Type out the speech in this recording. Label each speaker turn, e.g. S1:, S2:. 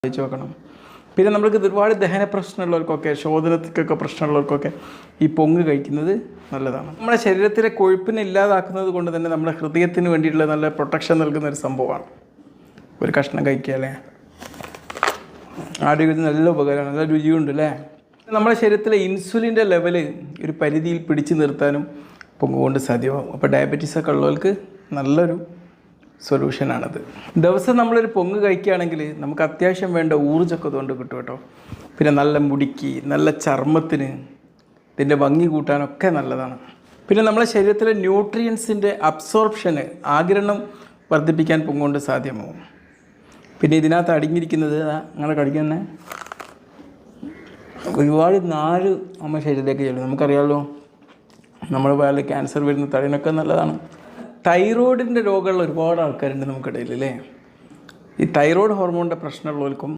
S1: കഴിച്ച് നോക്കണം. പിന്നെ നമ്മൾക്ക് ഒരുപാട് ദഹന പ്രശ്നമുള്ളവർക്കൊക്കെ ശോധനത്തിക്കൊക്കെ പ്രശ്നമുള്ളവർക്കൊക്കെ ഈ പൊങ്ങ് കഴിക്കുന്നത് നല്ലതാണ്. നമ്മുടെ ശരീരത്തിലെ കൊഴുപ്പിനെ ഇല്ലാതാക്കുന്നത് കൊണ്ട് തന്നെ നമ്മുടെ ഹൃദയത്തിന് വേണ്ടിയിട്ടുള്ള നല്ല പ്രൊട്ടക്ഷൻ നൽകുന്ന ഒരു സംഭവമാണ് ഒരു കഷ്ണം കഴിക്കുക. ആരോഗ്യത്തിന് നല്ല ഉപകാരമാണ്, നല്ല രുചിയുണ്ട് അല്ലേ. നമ്മുടെ ശരീരത്തിലെ ഇൻസുലിൻ്റെ ലെവല് ഒരു പരിധിയിൽ പിടിച്ചു നിർത്താനും പൊങ്ങ് കൊണ്ട് സാധ്യമാകും. അപ്പോൾ ഡയബറ്റീസൊക്കെ ഉള്ളവർക്ക് നല്ലൊരു സൊല്യൂഷനാണത്. ദിവസം നമ്മളൊരു പൊങ്ങ് കഴിക്കുകയാണെങ്കിൽ നമുക്ക് അത്യാവശ്യം വേണ്ട ഊർജ്ജമൊക്കെ അതുകൊണ്ട് കിട്ടും കേട്ടോ. പിന്നെ നല്ല മുടിക്ക്, നല്ല ചർമ്മത്തിന്, ഇതിൻ്റെ ഭംഗി കൂട്ടാനൊക്കെ നല്ലതാണ്. പിന്നെ നമ്മളെ ശരീരത്തിലെ ന്യൂട്രിയൻസിൻ്റെ അബ്സോർപ്ഷന്, ആഗിരണം വർദ്ധിപ്പിക്കാൻ പൊങ്ങുകൊണ്ട് സാധ്യമാവും. പിന്നെ ഇതിനകത്ത് അടങ്ങിയിരിക്കുന്നത് അങ്ങനെ കഴിക്കുന്ന ഒരുപാട് നാര് നമ്മുടെ ശരീരത്തിലേക്ക് ചെല്ലും. നമുക്കറിയാമല്ലോ, നമ്മുടെ വയറിൽ ക്യാൻസർ വരുന്ന തടയാനൊക്കെ നല്ലതാണ്. തൈറോയിഡിൻ്റെ രോഗമുള്ള ഒരുപാട് ആൾക്കാരുണ്ട് നമുക്കിടയിൽ അല്ലേ. ഈ തൈറോയ്ഡ് ഹോർമോണിൻ്റെ പ്രശ്നമുള്ളവർക്കും